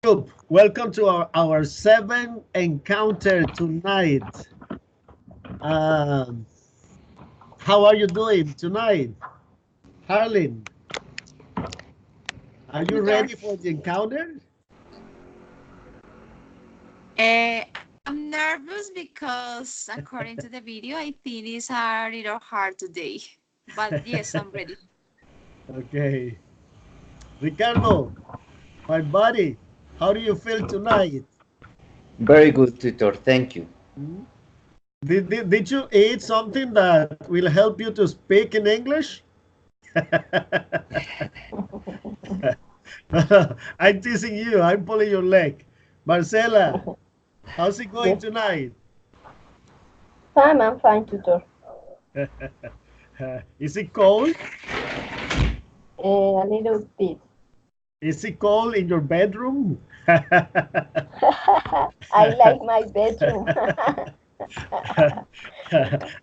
group, welcome to our seventh encounter tonight. Um, how are you doing tonight, Harlan? Are you Tutor. ready for the encounter? I'm nervous because according to the video, I think it's a little hard today. But yes, I'm ready. Okay, Ricardo, my buddy, how do you feel tonight? Very good, tutor. Thank you. Hmm? Did you eat something that will help you to speak in English? I'm teasing you. I'm pulling your leg. Marcela, how's it going Yes, tonight? I'm fine, tutor. Is it cold? A little bit. Is it cold in your bedroom? I like my bedroom.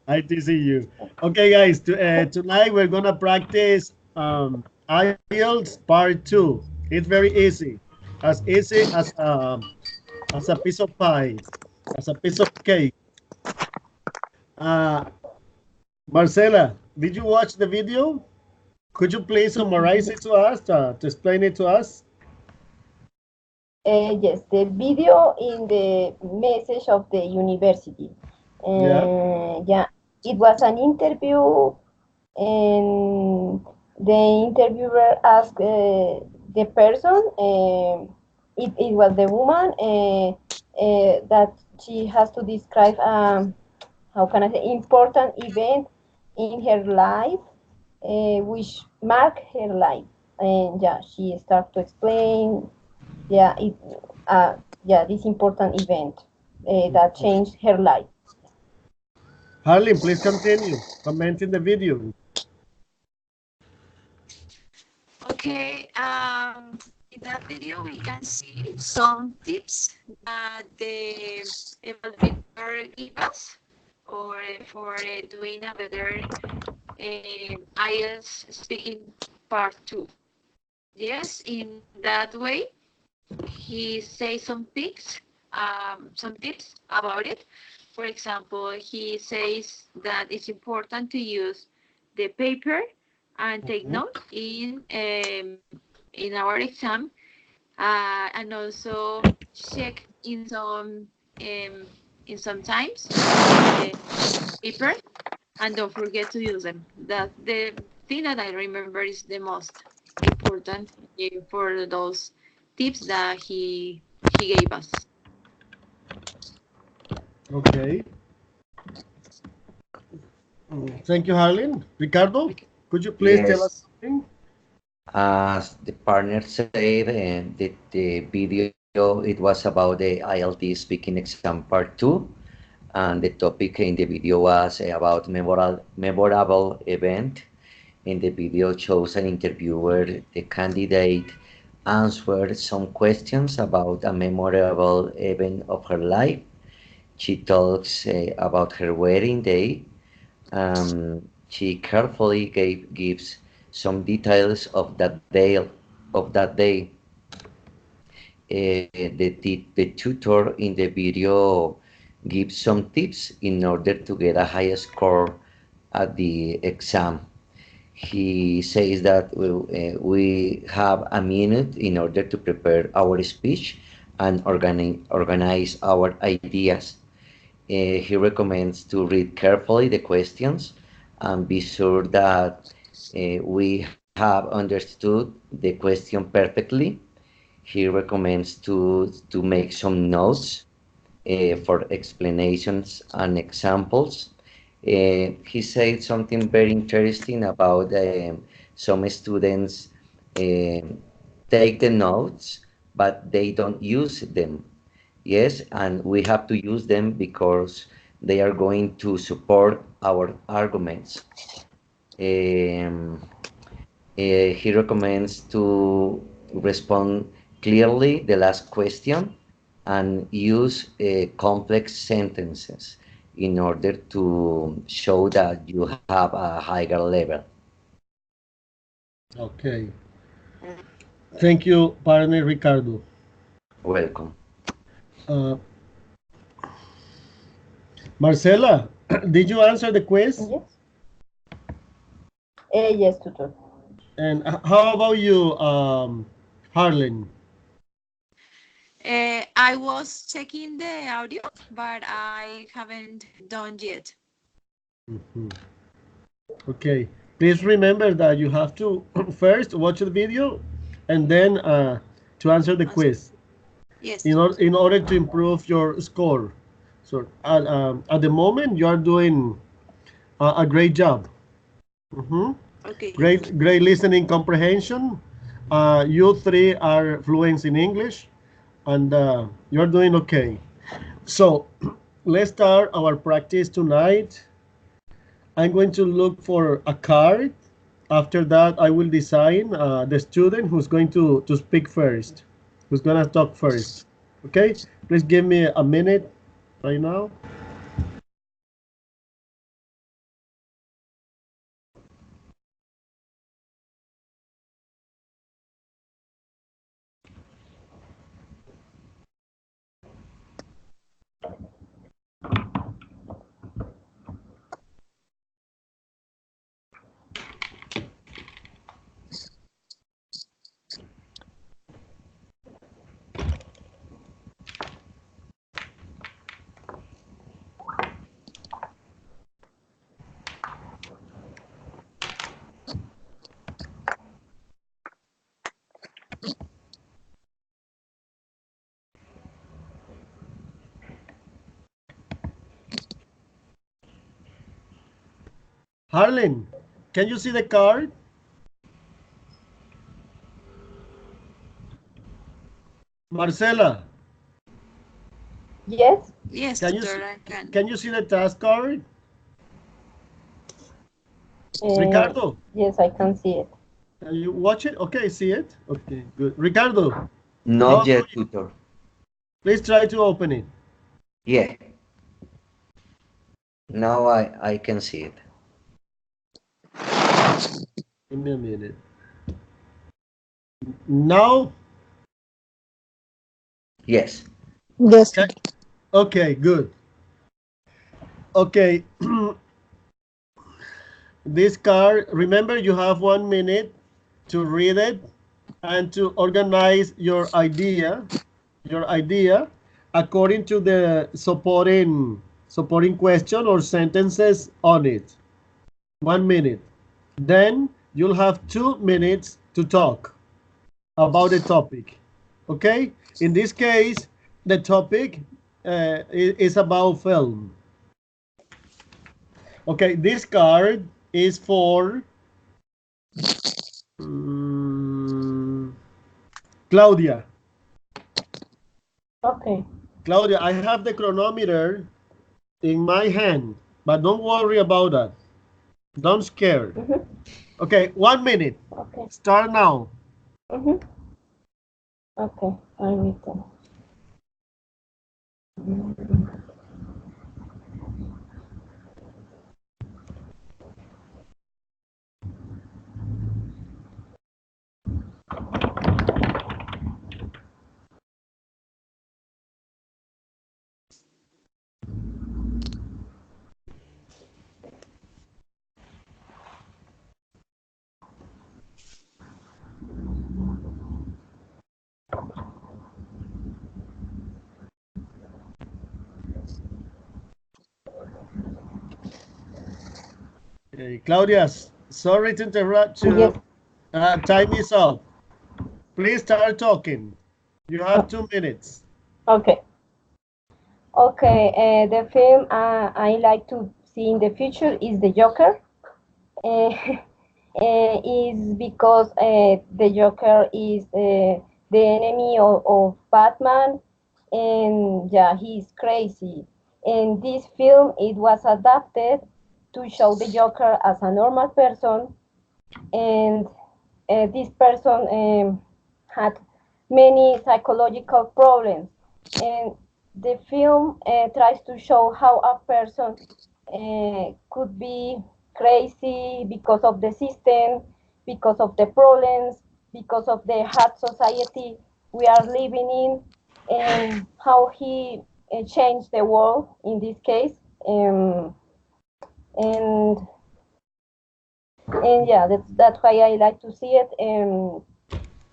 I teasing you. Okay, guys. Tonight we're gonna practice IELTS Part 2. It's very easy as a piece of pie, as a piece of cake. Uh, Marcela, did you watch the video? Could you please summarize it to us, to explain it to us? Yes, the video in the message of the university. Yeah. Yeah, it was an interview, and the interviewer asked the person, it was the woman, that she has to describe, how can I say, important event in her life, which marked her life. And yeah, she started to explain, yeah, yeah, this important event that changed her life. Harlem, please continue. Comment in the video. Okay, in that video, we can see some tips that the evaluator give us or for doing a better IELTS speaking part two. Yes, in that way, he says some tips about it. For example, he says that it's important to use the paper and take Mhm. notes in our exam, and also check in some times the paper and don't forget to use them. That the thing that I remember is the most important for those tips that he gave us. Okay. Thank you, Harlan. Ricardo, could you please tell us Yes, something? as the partner said, the video it was about the ILT speaking exam part two, and the topic in the video was about memorable event. In the video shows an interviewer, the candidate answered some questions about a memorable event of her life. She talks about her wedding day. She carefully gives some details of that day. The tutor in the video gives some tips in order to get a higher score at the exam. He says that we have a minute in order to prepare our speech and organize our ideas. He recommends to read carefully the questions and be sure that we have understood the question perfectly. He recommends to make some notes for explanations and examples. He said something very interesting about some students um take the notes, but they don't use them. Yes, and we have to use them because they are going to support our arguments. Um, he recommends to respond clearly the last question and use complex sentences in order to show that you have a higher level. Okay. Thank you, partner Ricardo. Welcome. Uh, Marcela, did you answer the quiz? Yes. Yes, tutor. And how about you, Harlan? I was checking the audio, but I haven't done yet. Mhm. Okay. Please remember that you have to first watch the video and then to answer the quiz Yes. in order to improve your score. So at the moment you are doing a great job. Mhm. Okay. Great listening comprehension. You three are fluent in English, and you're doing okay. So let's start our practice tonight. I'm going to look for a card. After that, I will design the student who's going to speak first, who's going to talk first. Okay, please give me a minute right now. Harlan, can you see the card? Marcela, Yes. Yes, can you tutor, see, I can. can you see the task card? Uh, Ricardo, yes, I can see it. can you watch it? Okay, see it? Okay, good. Ricardo, how Not about yet, you? tutor. Please try to open it. Yeah. Now I can see it. Give me a minute. Now, Yes. Yes, okay, okay, good. Okay, this card, remember you have 1 minute to read it and to organize your idea according to the supporting question or sentences on it. 1 minute. Then you'll have 2 minutes to talk about the topic. Okay? In this case, the topic is about film. Okay, this card is for Claudia. Okay. Claudia, I have the chronometer in my hand, but don't worry about that. Don't scare. Mm-hmm. Okay, 1 minute. Okay. Start now. Mm-hmm. Okay. I read them. Okay, Claudia, sorry to interrupt Yes. you. Time is up. Please start talking. You have Oh, 2 minutes. okay. Okay. The film I like to see in the future is The Joker. Uh, is because the Joker is the enemy of Batman, and yeah, he's crazy. And this film it was adapted to show the Joker as a normal person, and this person had many psychological problems. And the film tries to show how a person could be crazy because of the system, because of the problems, because of the hard society we are living in. and how he changed the world in this case. And yeah, that's why I like to see it.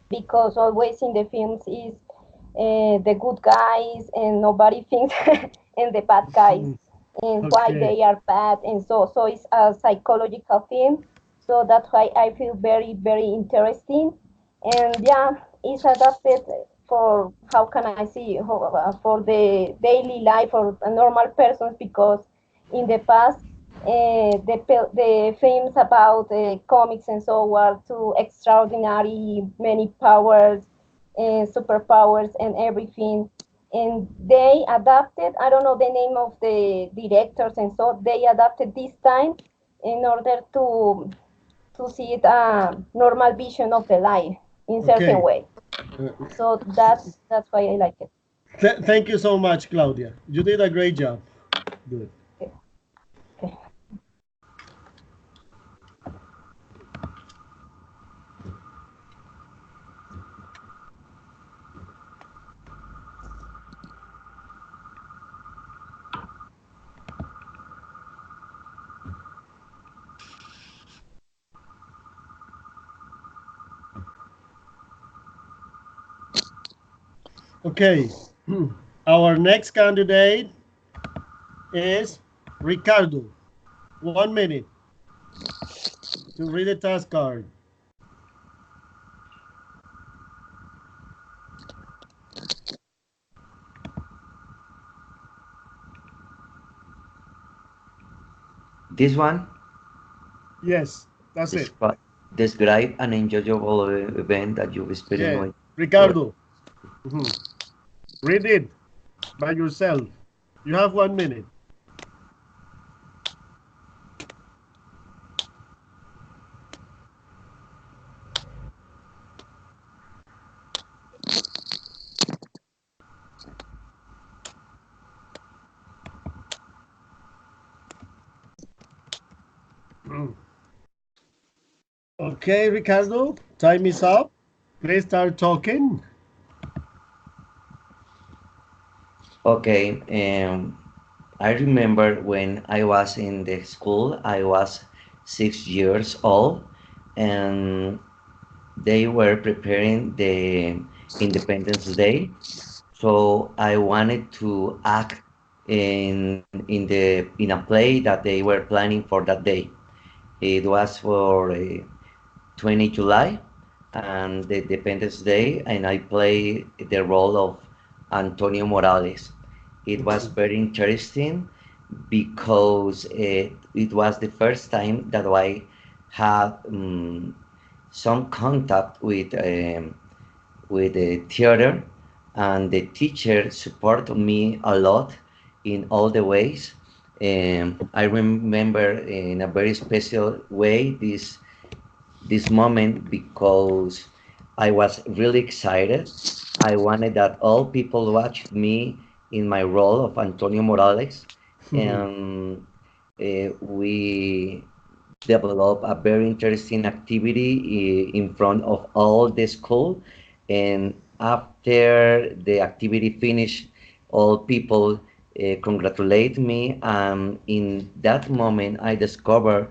Because always in the films is the good guys and nobody thinks and the bad guys and why Okay. they are bad, and so it's a psychological film. So that's why I feel very interesting. And yeah, it's adapted for, how can I see, for the daily life of normal persons, because in the past the films about comics and so were too extraordinary, many powers and superpowers and everything. And they adapted, I don't know the name of the directors, and so they adapted this time in order to see it a normal vision of the life in certain Okay. way. Uh, So that's why I like it. thank you so much, Claudia. You did a great job. Good. Okay. Okay. Okay. Our next candidate is Ricardo. 1 minute to read the task card. This one Yes, that's it. describe an enjoyable event that you've experienced Yeah, when you were. Ricardo. Mhm. Read it by yourself. You have 1 minute. Okay, Ricardo, time is up. Please start talking. Okay, I remember when I was in the school, I was 6 years old, and they were preparing the Independence Day. So I wanted to act in a play that they were planning for that day. It was for 20 July and the Independence Day, and I played the role of Antonio Morales. It was very interesting because it was the first time that I had some contact with the theater, and the teacher supported me a lot in all the ways. I remember in a very special way this moment because I was really excited. I wanted that all people watched me in my role of Antonio Morales, and we developed a very interesting activity in front of all the school. And after the activity finished, all people congratulate me. And in that moment, I discovered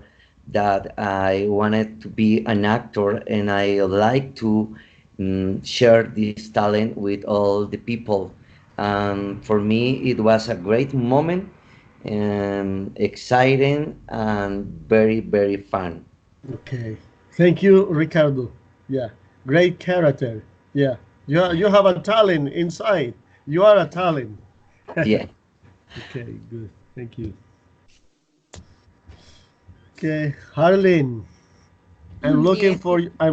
that I wanted to be an actor, and I like to share this talent with all the people. And for me, it was a great moment and exciting and very fun. Okay. Thank you, Ricardo. Yeah. Great character. Yeah. You have a talent inside. You are a talent. Yeah. Okay, good. Thank you. Okay, Harleen, Yes. I'm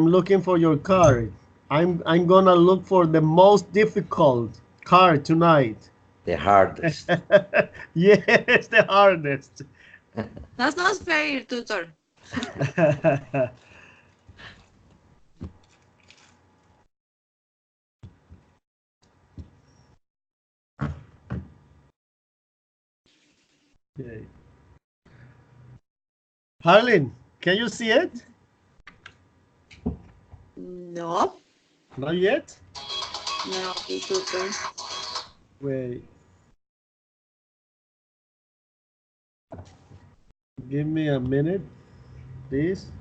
looking for your card. I'm gonna look for the most difficult card tonight. The hardest. Yes, the hardest. That's not fair, tutor. Okay. Harleen, can you see it? No, Not yet? no, tutor. Wait. Give me a minute, please.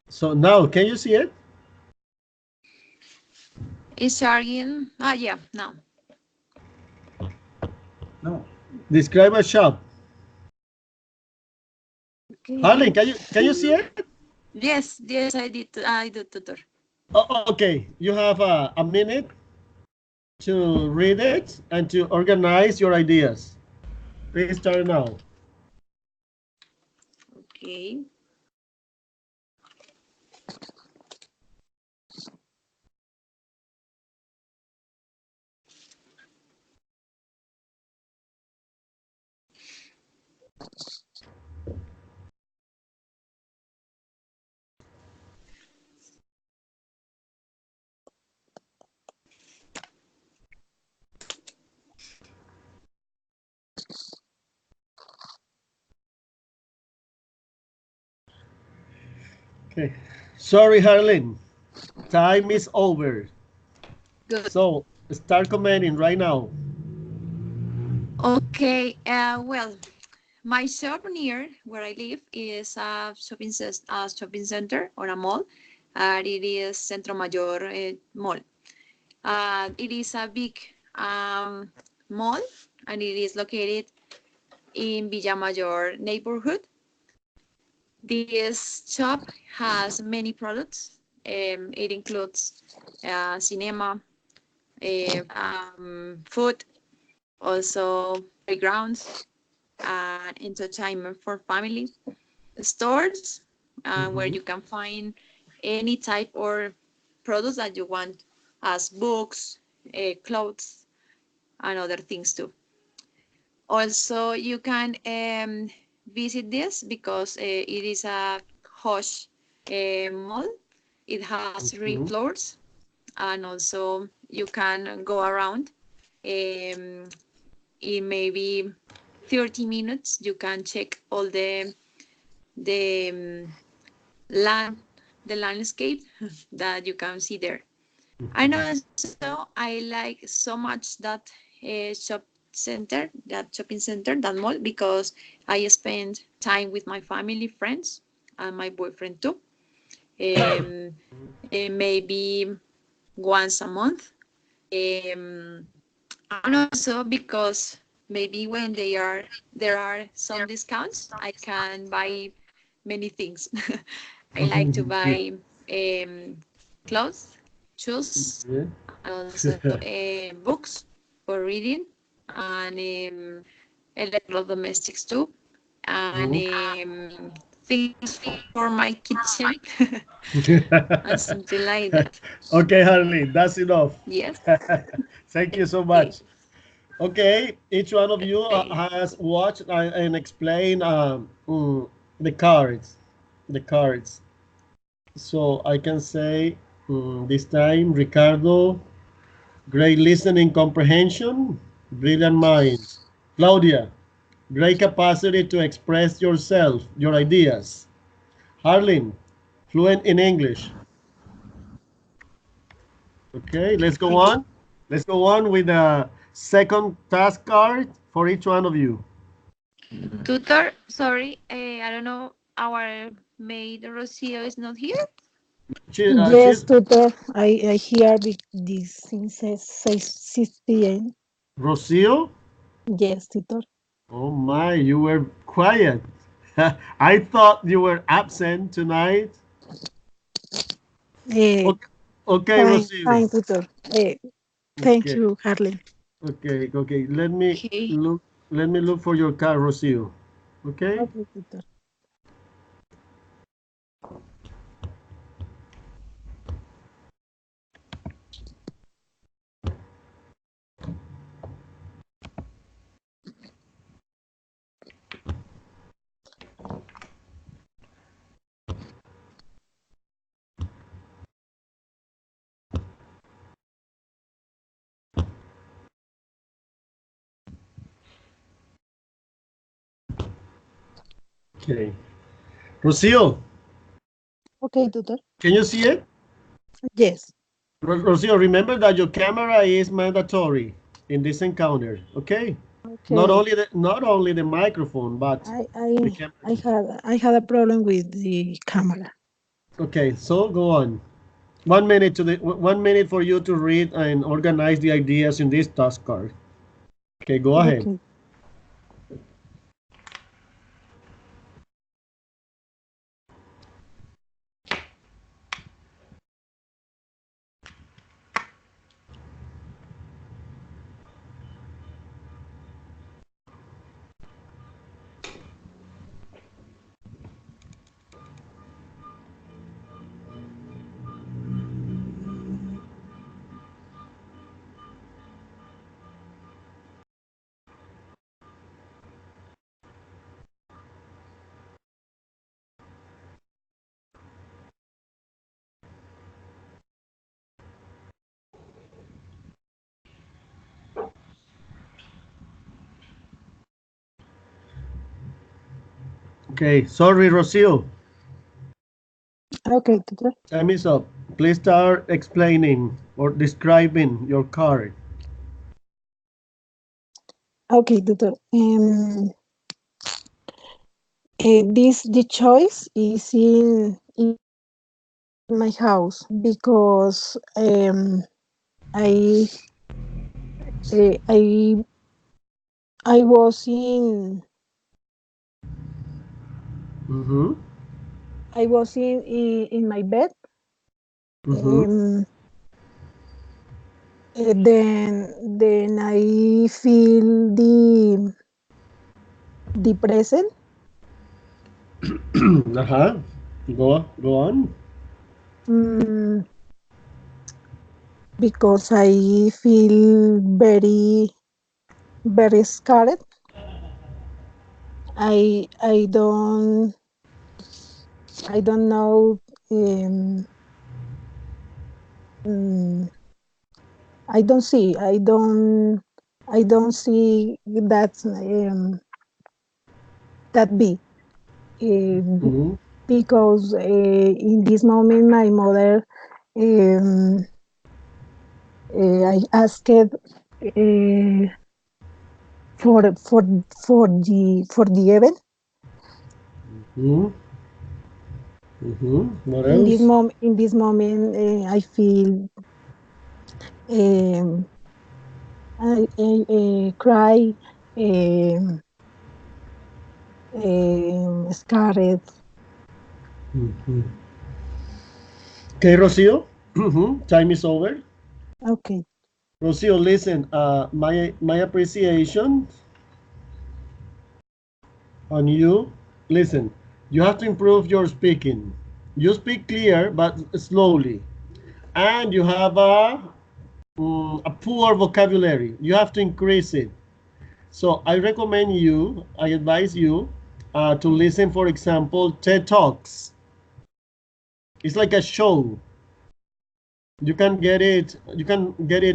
So now, can you see it? Is charging? Ah, yeah, now. No. Describe a shop. Okay. Harlan, can you see it? Yes, yes, I did. I do, tutor. Oh, okay. You have a minute to read it and to organize your ideas. Please start now. Okay. Okay. Sorry, Harlan. Time is over. Good. So start commenting right now. Okay. Well, my shop near where I live is a shopping center or a mall. It is Centro Mayor Mall. It is a big mall and it is located in Villa Mayor neighborhood. This shop has many products. It includes cinema, food, also playgrounds, entertainment for family, stores where you can find any type or products that you want, as books, clothes, and other things too. Also, you can visit this because it is a huge mall. It has 3 floors, and also you can go around. In maybe 30 minutes, you can check all the land, the landscape that you can see there. And also, I like so much that shopping center, that mall, because I spend time with my family, friends, and my boyfriend too. Maybe once a month. Um, and also because maybe when there are some discounts, I can buy many things. I like to buy clothes, shoes, Yeah. and also books for reading, and electrodomestics too, and things for my kitchen and something like that. Okay, Harley, that's enough. Yes. Thank you so Okay. much. Okay, each one of you Okay. has watched and explained the cards. The cards. So I can say this time, Ricardo, great listening comprehension, brilliant mind. Claudia, great capacity to express yourself, your ideas. Harlin, fluent in English. Okay, let's go Okay. on. Let's go on with the second task card for each one of you. Tutor, sorry, I don't know. Our maid Rocio is not here. She's Yes, tutor. I hear this since 6 p.m. Rocio. Yes, tutor. Oh my, you were quiet. I thought you were absent tonight. Eh, Okay, okay, fine, Rocio. fine, tutor. Thank Okay, you, Harley. okay. Let me Okay. look. Let me look for your card, Rocio. Okay. Okay, tutor. Okay. Rocio, Okay, tutor. Can you see it? Yes. Rocio, remember that your camera is mandatory in this encounter, okay? Not Okay. only the microphone, but the camera. I had a problem with the camera. Okay, so go on. 1 minute 1 minute for you to read and organize the ideas in this task card. Okay, go ahead. Okay. Okay, sorry, Rocio. Okay, tutor. Time is up. Please start explaining or describing your card. Okay, tutor. The choice is in my house because I uh, I I was Mm-hmm. in my bed. Mm-hmm. Then I feel the present. Uh-huh. Go on. Mm, because I feel very scared. I don't know. Um, mm, I don't see that big. Mm-hmm. Because in this moment my mother um, I asked for the event. Mm-hmm. Mm-hmm. What In else? this moment I feel um, I cry, um, scared. Mm-hmm. Okay, Rocio. Mm-hmm. Time is over. Okay. Rocio, listen. My appreciation on you. Listen, you have to improve your speaking. You speak clear but slowly, and you have a poor vocabulary. You have to increase it. So I recommend you, I advise you to listen, for example, TED Talks. It's like a show. You can get it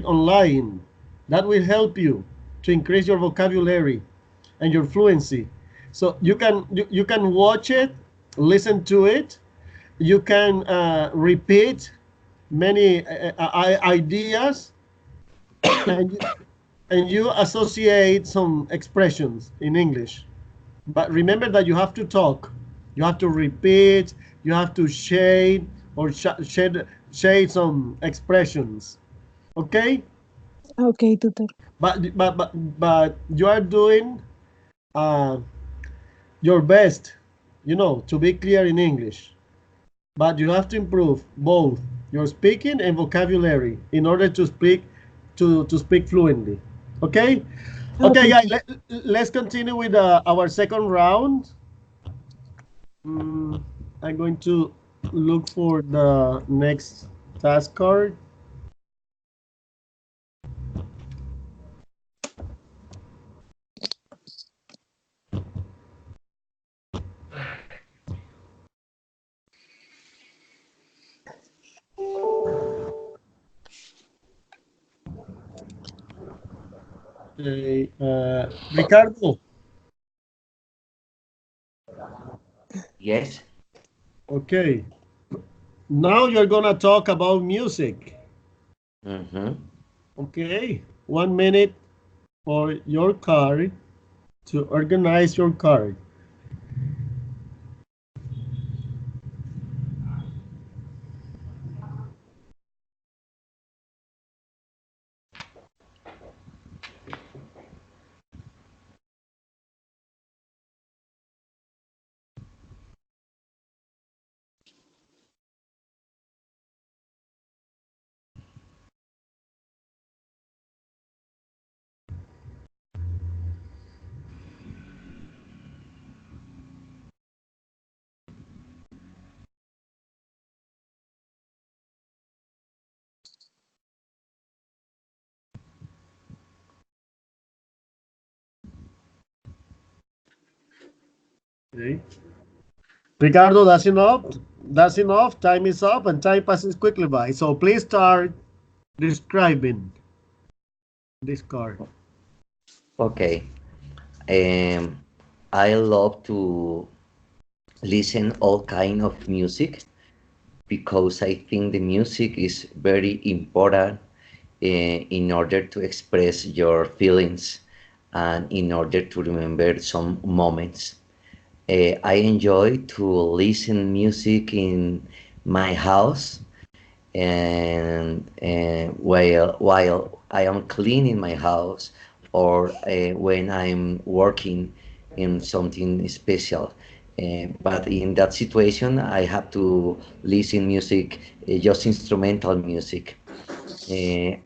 online. That will help you to increase your vocabulary and your fluency. So you can watch it, listen to it. You can repeat many ideas, and you associate some expressions in English. But remember that you have to talk, you have to repeat, you have to shade or shade some expressions. Okay, Okay, tutor. but you are doing uh, your best, to be clear in English. But you have to improve both your speaking and vocabulary in order to speak fluently. Okay. Okay, Okay, guys. Let's continue with our second round. Mm, I'm going to look for the next task card. Okay, Ricardo. Yes. Okay. Now you're gonna talk about music. Mm-hmm. Okay, 1 minute for your card to organize your card. Okay. Ricardo, that's enough. That's enough. Time is up and time passes quickly by. So please start describing this card. Okay. Um, I love to listen all kind of music because I think the music is very important in order to express your feelings and in order to remember some moments. I enjoy to listen music in my house and while I am cleaning my house or when I'm working in something special. But in that situation, I have to listen music, just instrumental music.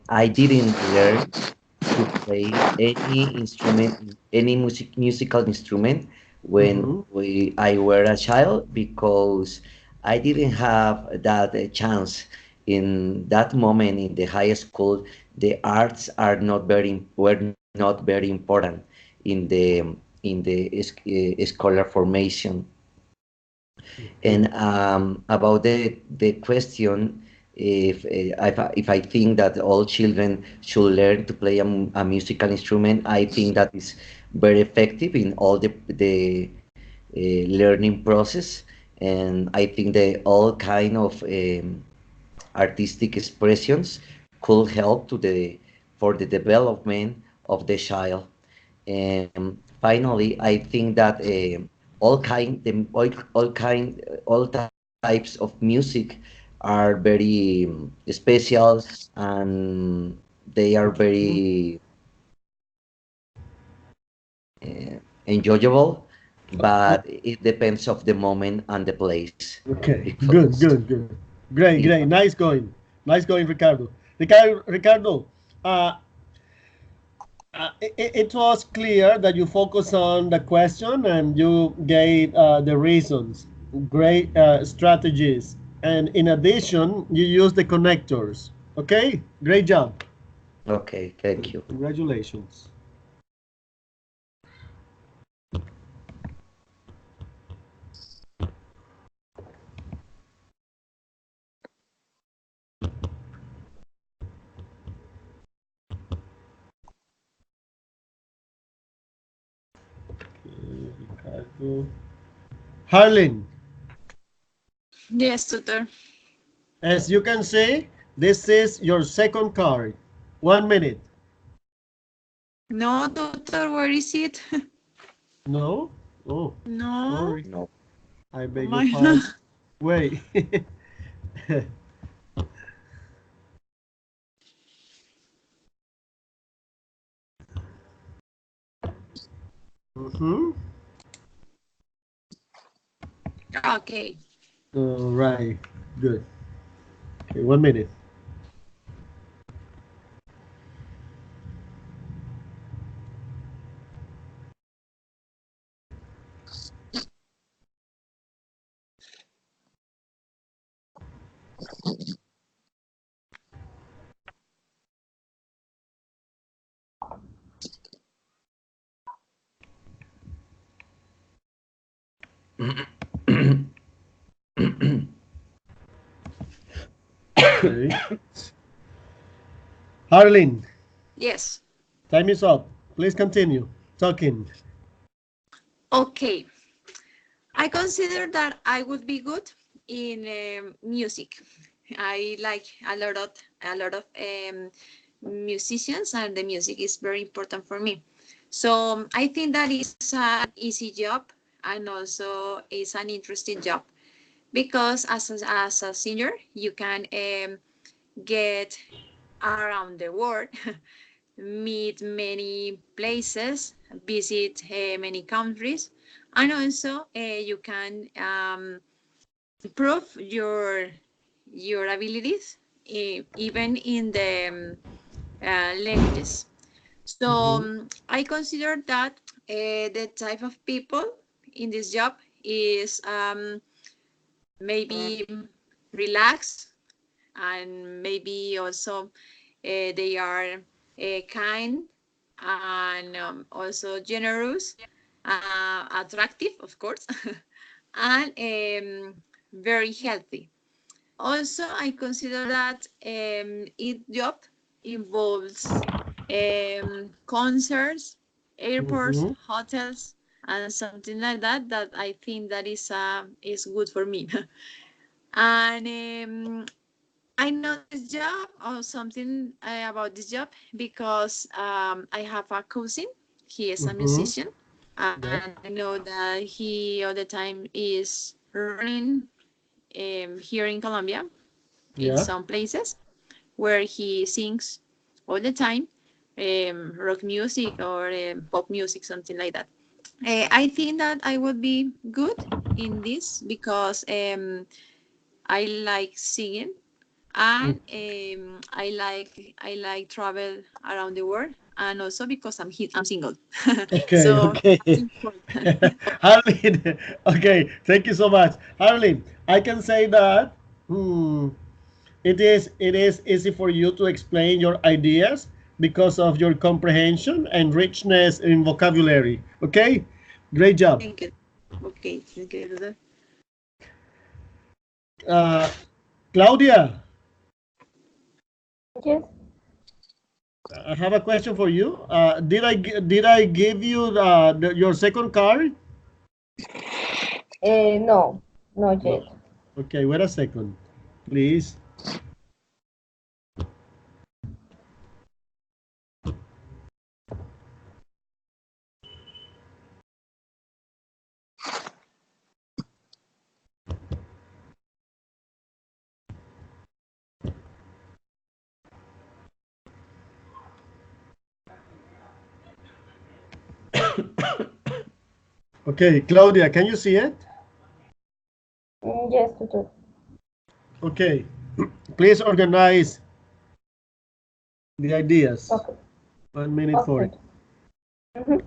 I didn't learn to play any instrument, any musical instrument when Mm-hmm. I were a child because I didn't have that chance. In that moment in the high school, the arts are not very were not very important in the scholar formation. Okay. And about the question, if I think that all children should learn to play a musical instrument, I think that is very effective in all the learning process, and I think that all kind of artistic expressions could help to the for the development of the child. Finally, I think that all types of music are very special and they are very enjoyable, but it depends of the moment and the place Okay. Good, because good, good. Great, it, great. Nice going. Nice going, Ricardo. Ricardo, uh, it was clear that you focus on the question and you gave the reasons, great strategies, and in addition, you use the connectors. Okay, great job. okay, thank you. Congratulations. Ricardo. Harlan, Yes, tutor. as you can see, this is your second card. 1 minute. No, tutor, where is it? No? Oh, No. sorry. No. I Oh beg your my pardon. God. Wait. Mm-hmm. Okay. All right. Good. Okay, 1 minute. Okay. Harlan, Yes. time is up. Please continue talking. Okay. I consider that I would be good in music. I like a lot of musicians, and the music is very important for me. So I think that is an easy job, and also is an interesting job, because as a singer you can get around the world, meet many places, visit many countries, and also you can improve your abilities, even in the languages. So I consider that the type of people in this job is maybe relaxed, and maybe also they are kind, and also generous, attractive, of course, and very healthy. Also, I consider that each job involves concerts, airports, hotels, and something like that. That I think that is good for me. And I know this job, or something about this job, because I have a cousin. He is a musician, and I know that he all the time is running here in Colombia, in some places where he sings all the time, rock music or pop music, something like that. I think that I would be good in this, because I like singing, and I like travel around the world, and also because I'm single. Okay, So okay. that's important. Harleen, okay, thank you so much. Harleen, I can say that it is easy for you to explain your ideas because of your comprehension and richness in vocabulary. Okay, great job. Thank you. Okay, thank you. Uh, Claudia, Yes. I have a question for you. Did I give you your second card? No, not No. yet. Okay, wait a second, please. Okay, Claudia, can you see it? Yes, tutor. Okay, please organize the ideas. Okay. 1 minute for Okay. it. Mhm.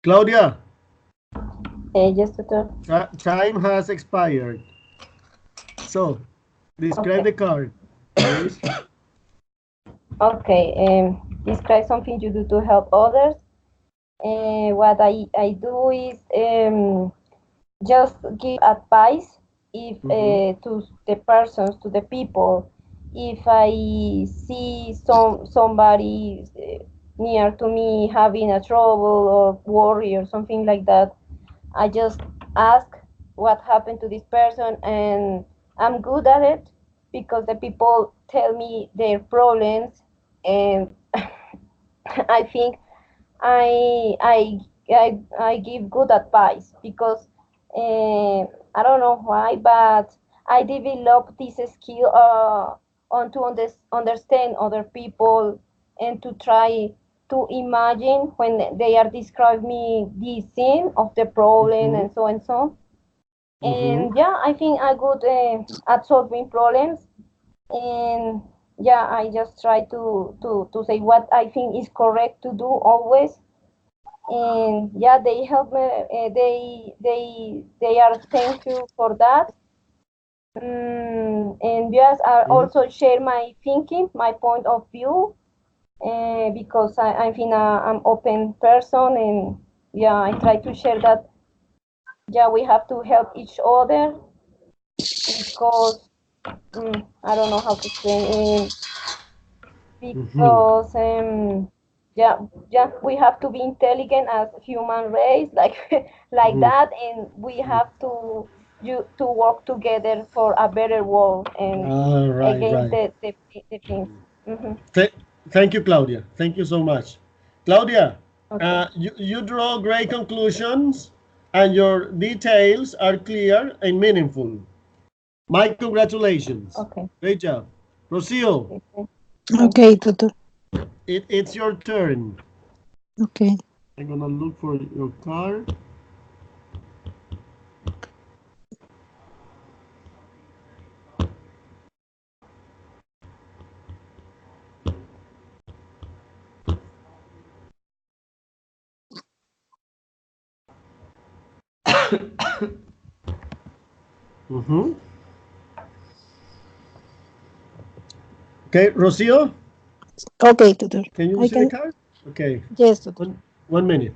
Claudia, Yes, tutor. time has expired. So, describe Okay. the card, please. Okay. Describe something you do to help others. What I do is just give advice if to the persons, to the people. If I see somebody near to me having a trouble or worry or something like that, I just ask what happened to this person, and I'm good at it because the people tell me their problems, and I think I I I give good advice because I don't know why, but I developed this skill on to understand other people and to try to imagine when they are describing me the scene of the problem Mm-hmm. and so and so. Mm-hmm. And yeah, I think I good at solving problems, and yeah, I just try to say what I think is correct to do always, and yeah, they help me. They are thankful for that. And yes, I also share my thinking, my point of view, because I think I'm open person, and yeah, I try to share that. Yeah, we have to help each other because I don't know how to explain. Because yeah, yeah, we have to be intelligent as human race, like like that, and we have to to work together for a better world and Right, against right. the things. Hmm. Th Thank you, Claudia. Thank you so much. Claudia, Okay. you draw great conclusions and your details are clear and meaningful. My congratulations. Okay. Great job. Rocio, Thank Okay, you. tutor. it's your turn. Okay. I'm gonna look for your card. Mm-hmm. Okay, Rocio, Okay, tutor. can you I see the can. card? Okay, Yes, tutor. one minute.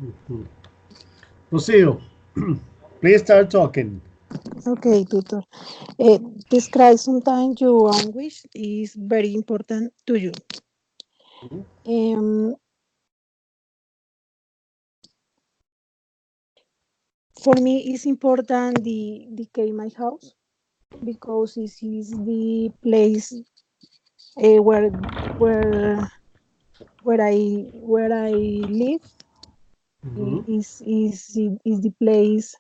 Mhm. Rocio, please start talking. Okay, tutor. Uh, Describe sometimes your own wish is very important to you. Um, for me, it's important the K my house because it is the place where where where I live. Mhm. Is the place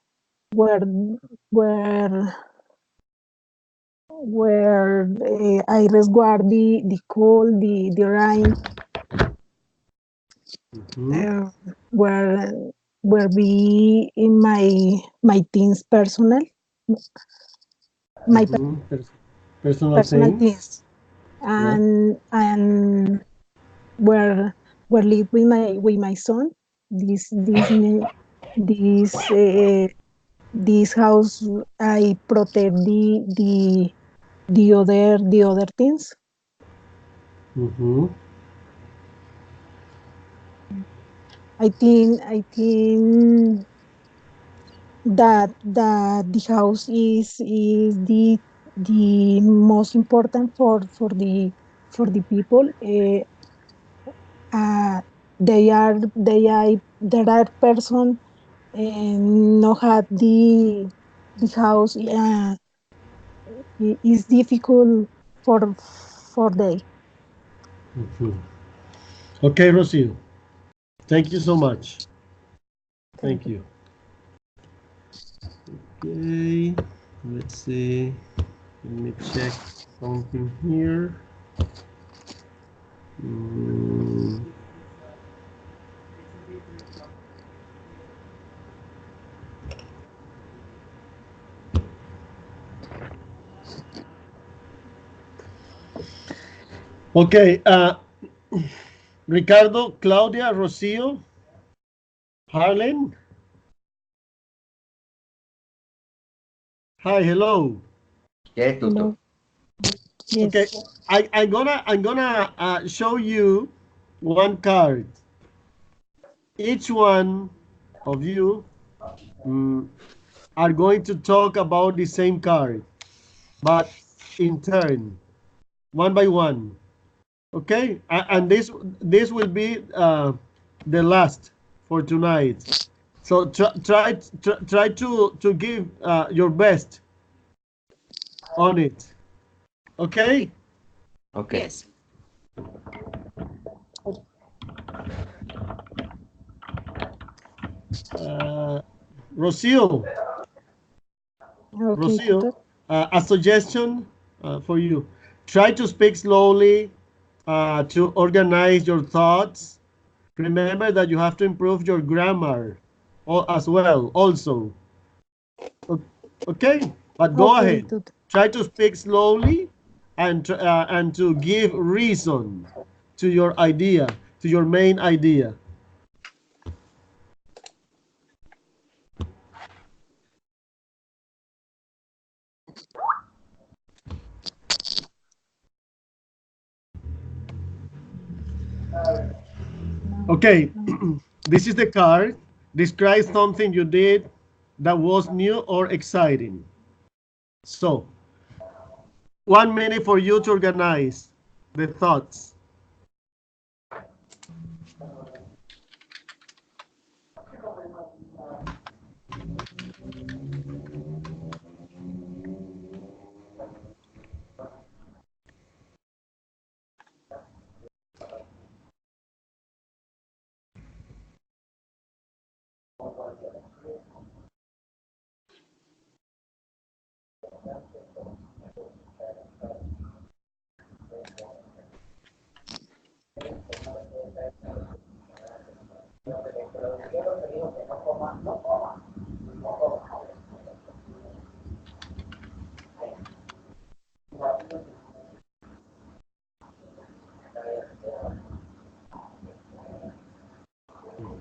where where I resguard the cold, the rain, Mhm. uh, where where be in my things personal, my Mhm. Personal personal things. things, Yeah. and where live with my son. This this house I protect the other things. Mhm. I think that the house is the most important for the people. Uh, there are person no have the house is difficult for they. Mhm. Okay, Rocio. Thank you so much. Thank Thank you. you. Okay. Let's see. Let me check something here. Mm. Okay. Ricardo, Claudia, Rocio, Harlan. Hi. Hello. Yeah, tutor. Hello. Yes. Okay. I'm gonna show you one card. Each one of you mm, are going to talk about the same card, but in turn, one by one. Okay, and this will be the last for tonight. So try to give your best on it. Okay, Okay. Yes. uh, Rocio, Okay, Rocio, tutor. a suggestion for you. Try to speak slowly to organize your thoughts. Remember that you have to improve your grammar as well. Also, O- okay, but go Okay, ahead. tutor. Try to speak slowly and to give reason to your idea, to your main idea. Okay, this is the card. Describe something you did that was new or exciting. So, 1 minute for you to organize the thoughts.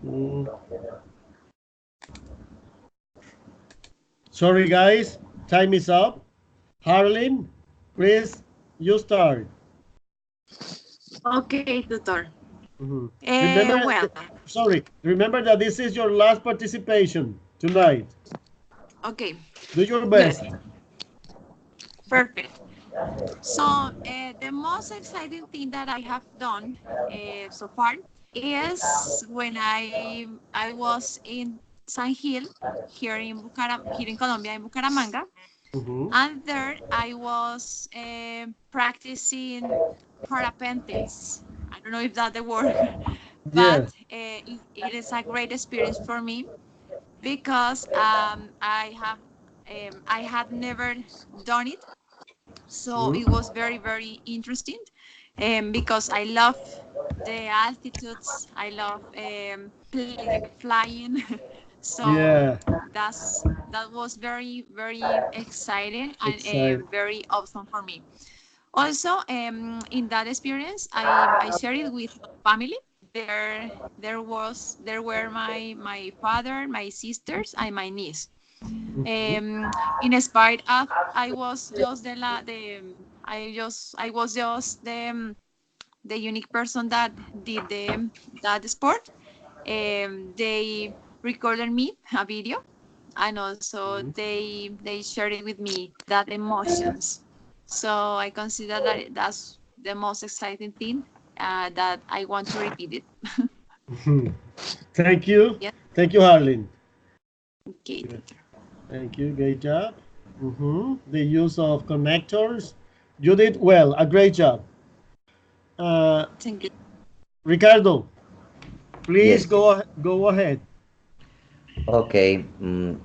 Mm. Sorry, guys, time is up. Harlan, please, you start. Okay, tutor. Mhm. Well, Sorry, remember that this is your last participation tonight. okay. Do your Yes, best. perfect. So, the most exciting thing that I have done so far is when I was in San Gil, here in Colombia, in Bucaramanga, Mhm. and there I was practicing parapentes. I don't know if that's the word, but Yeah. it is a great experience for me because I had never done it, so Mhm. it was very very interesting, because I love the altitudes. I love flying. So Yeah. that was very very exciting and Excited. very awesome for me. Also, in that experience, I shared it with my family. There were my father, my sisters, and my niece. Mhm. In spite of I was just I was just the unique person that did that sport. They recorded me a video, and also Mhm. they shared it with me that emotions. So I consider that that's the most exciting thing, that I want to repeat it. Mhm. Thank you. Yeah. Thank you, Harlan. Okay. Good. Thank you. Great job. The use of connectors. You did well. A great job. Uh, Thank you. Ricardo, please Yes. go ahead. Okay.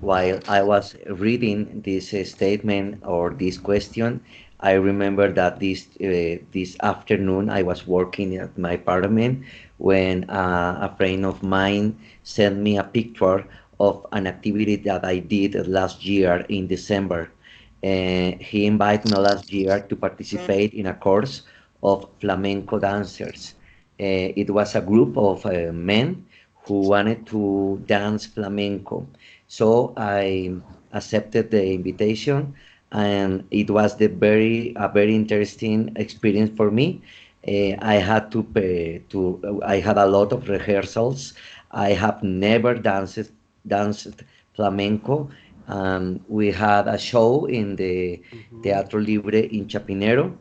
While I was reading this statement or this question, I remember that this afternoon I was working at my apartment when a friend of mine sent me a picture of an activity that I did last year in December. He invited me last year to participate in a course of flamenco dancers. It was a group of men who wanted to dance flamenco. So I accepted the invitation, and it was a very interesting experience for me. I had to pay, to I had a lot of rehearsals. I have never danced flamenco. We had a show in the Mhm. Teatro Libre in Chapinero,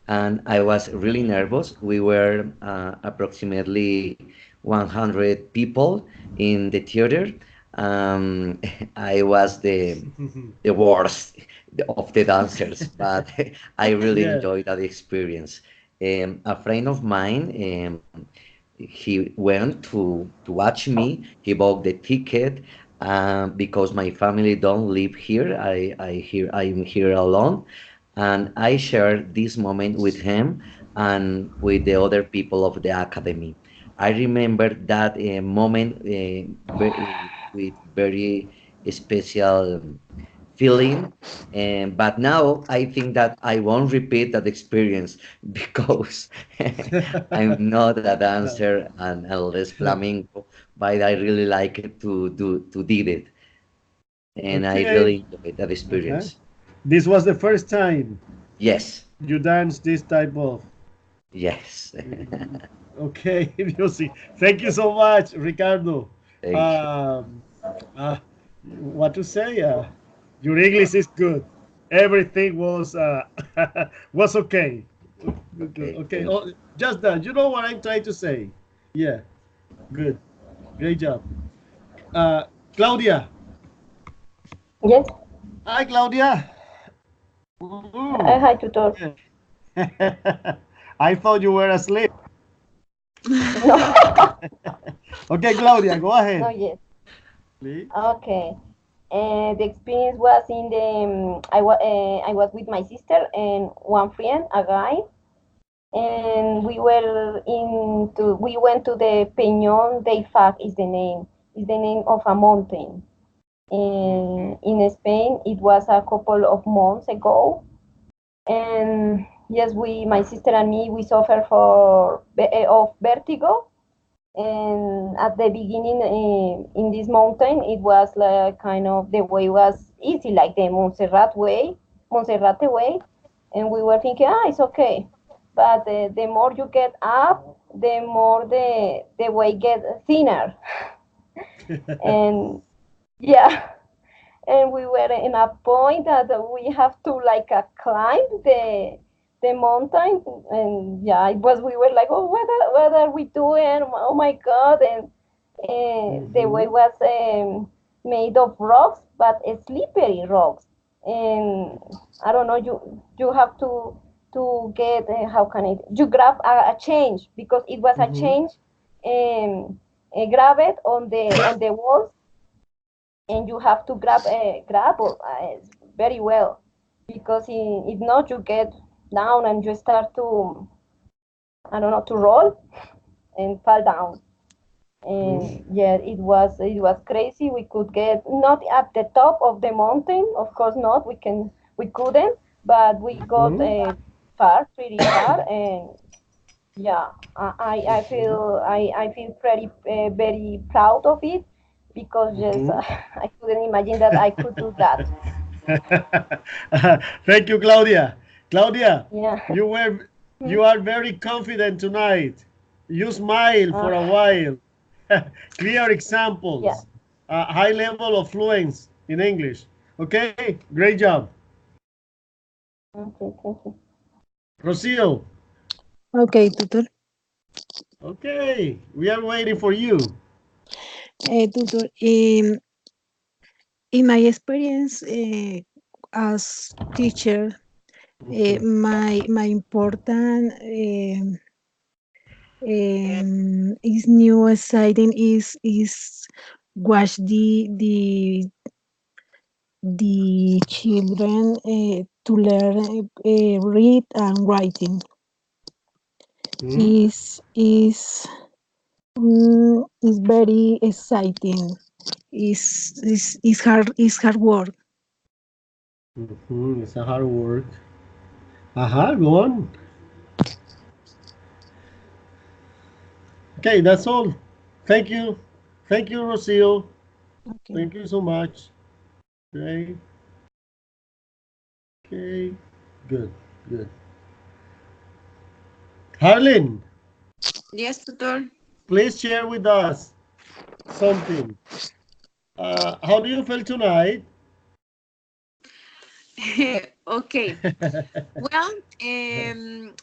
and I was really nervous. We were approximately 100 people in the theater. Um, I was the worst of the dancers, but I really Yeah. enjoyed that experience. A friend of mine, he went to watch me. He bought the ticket because my family don't live here. I'm here alone, and I shared this moment with him and with the other people of the academy. I remember that moment with very special feeling. But now I think that I won't repeat that experience because I'm not a dancer and less flamenco, but I really like it to did it, and I Okay. really enjoyed that Okay. experience. This was the first time Yes, you danced this type of. yes. Okay, music. Thank you so much, Ricardo. Thank you. Um, uh, what to say? Your English is good. Everything was was okay. Good. Okay, Okay. thank you. Oh, just that. You know what I'm trying to say? Yeah. Good. Great job. Uh, Claudia. Yes. Hi, Claudia. Mm. Hi, tutor. I thought you were asleep. No, Okay, Claudia, go ahead. not yet. Please. Okay. The experience was in the I was with my sister and one friend, a guy, and we went to the Peñón del Fag is the name of a mountain. In Spain, it was a couple of months ago, and yes, my sister and me, we suffer of vertigo. And at the beginning, in this mountain, it was like kind of the way was easy, like the Monserrate way, and we were thinking, it's okay. But the more you get up, the more the way get thinner, and yeah, and we were in a point that we have to like climb the mountain, and yeah, it was we were like, oh, what are we doing? Oh my god! And the way Mhm. was made of rocks, but slippery rocks, and I don't know, you have to get how can it you grab a change because it was a Mhm. change grab it on the walls, and you have to grab very well because if not you get down and you start to I don't know to roll and fall down. Mhm. And yeah, it was crazy. We could get not at the top of the mountain, of course not. We couldn't, but we got Mhm. pretty far, and yeah, I Mhm. I feel pretty very proud of it because just Mhm. I couldn't imagine that I could do that. Thank you, Claudia. Claudia, Yeah. you are very confident tonight. You smile for a uh, while. Clear yeah. examples. High level of fluence in English. Okay, great job. Okay, thank you. Rocio. Okay, tutor. Okay, we are waiting for you. Tutor, in my experience as teacher, my important is new exciting is watch the children to learn read and writing Mhm. is very exciting. Is hard work. Mhm, it's a hard work. Aha, go on. Okay, that's all. Thank you. Thank you, Rocio. Okay. Thank you so much. Okay, okay. Good, good. Harlan, Yes, tutor. please share with us something. How do you feel tonight? Okay. Well,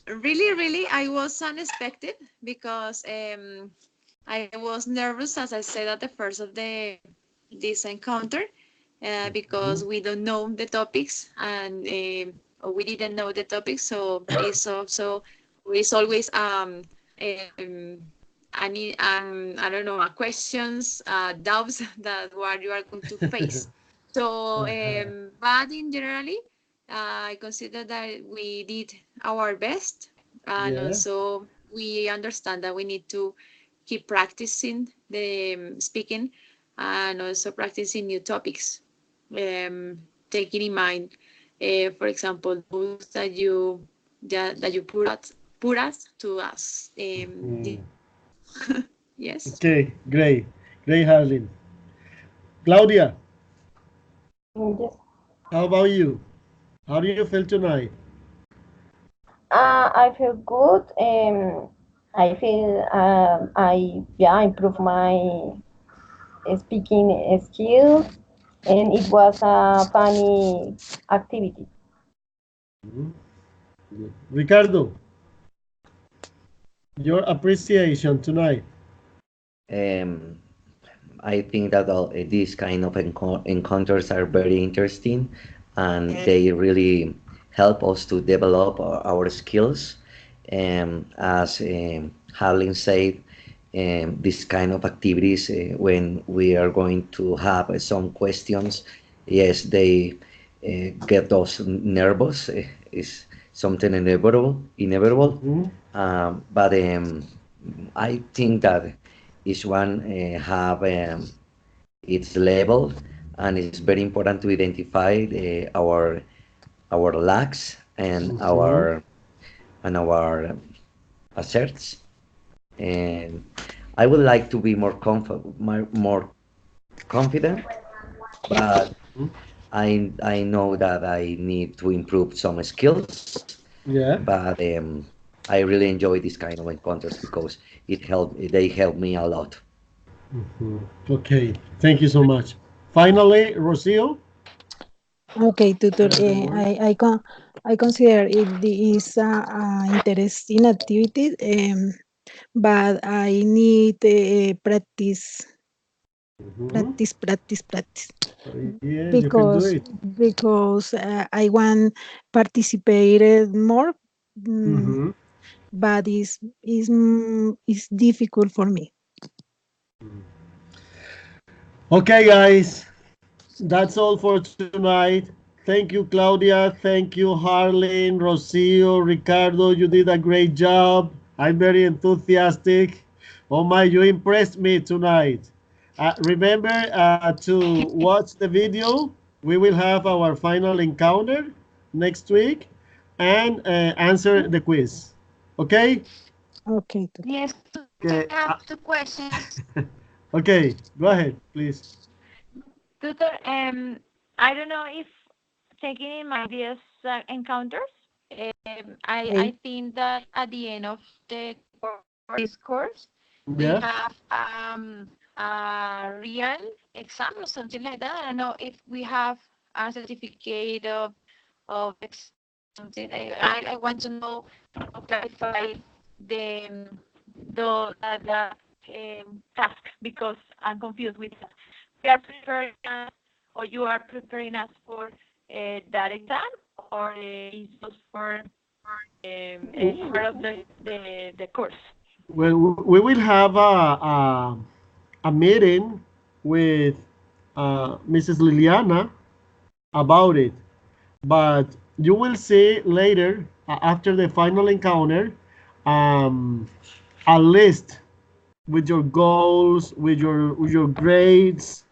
really, I was unexpected because I was nervous, as I said at the first of this encounter, because we don't know the topics and or we didn't know the topics, so it's always I don't know questions, doubts that what you are going to face. So, but in generally, I consider that we did our best, and Yeah. also we understand that we need to keep practicing the speaking and also practicing new topics. Taking in mind, for example, those that you put us to us. Yes. Okay, great. Great, Harleen. Claudia, Yes. how about you? How do you feel tonight? I feel good. I feel I improve my speaking skills, and it was a funny activity. Mhm. Good. Ricardo, your appreciation tonight. Um, I think that all these kind of encounters are very interesting, and they really help us to develop our skills. As Harlan said, this kind of activities, when we are going to have some questions, yes, they get us nervous. Is something inevitable. Mhm. But I think that each one have its level, and it's very important to identify our lacks Mhm. and our asserts. And I would like to be more confident, but I know that I need to improve some skills. Yeah. But I really enjoy this kind of encounters because they help me a lot. Mhm. Okay, thank you so much. Finally, Rocio, Okay, tutor. the word. I consider it is a interesting activity, but I need Mhm. practice, Yes, you can do because it. I want participated more, mm, Mhm. but is difficult for me. Okay, guys, that's all for tonight. Thank you, Claudia. Thank you, Harleen, Rocio, Ricardo. You did a great job. I'm very enthusiastic. Oh my, you impressed me tonight. Remember to watch the video. We will have our final encounter next week and answer the quiz. Okay? Okay, tutor. Yes, tutor, Okay. I have two questions. Okay. Go ahead, please. Tutor, I don't know if taking in my previous encounters, I Okay. think that at the end of this course, we Yeah. have a real exam or something like that. I don't know if we have a certificate of something. I want to know to clarify the task because I'm confused with that. We are preparing us, or you are preparing us for that exam, or is just for any part of the course? Well, we will have a meeting with Mrs. Liliana about it. But you will see later, after the final encounter, um, a list with your goals, with your grades,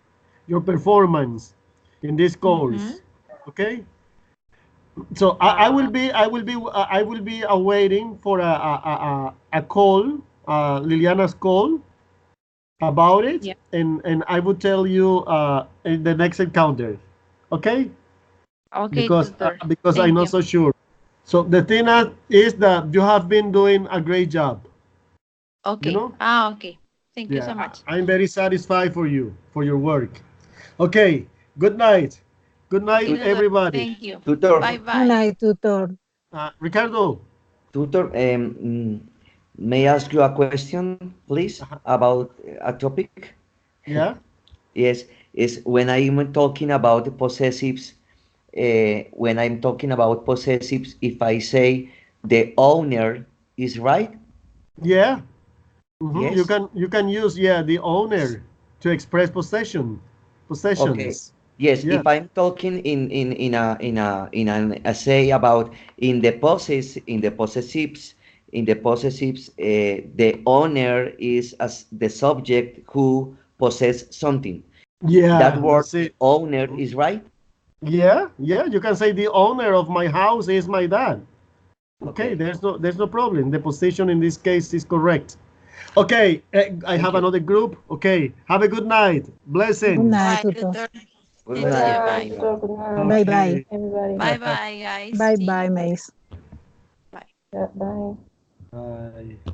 your performance in this Mm-hmm. course. Okay, so Uh, I will be awaiting for a call, Liliana's call about it, yeah. and I will tell you in the next encounter. Okay, Okay, tutor. because I'm Thank not you. so sure. So the thing is that you have been doing a great job. You Okay. know, Okay. Thank you yeah, so much. I'm very satisfied for you for your work. Okay, good night. Good night, Okay, tutor. everybody. Thank you. Tutor, Bye Good bye. night, tutor. Ricardo. tutor, may I ask you a question, please, about a topic? Yeah. Yes, is when I'm talking about the possessives, when I'm talking about possessives, if I say the owner is right, Yeah. You yes, can use the owner to express okay, possessions. yes. Yeah. If I'm talking in an essay about in the possessives, the owner is as the subject who possess something. That Yeah, word that's it. owner is right. Yeah, you can say the owner of my house is my dad. Okay, Okay, there's no problem. The position in this case is correct. Okay, I thank have you. another group. Okay, have a good night. Good Blessings. night, Bye, tutor. tutor. Good Good Thank you. night. night, Bye. tutor. Good night, Bye bye. Okay. everybody. Bye bye, guys. Bye See bye, you. Mace. Bye. Bye. Bye.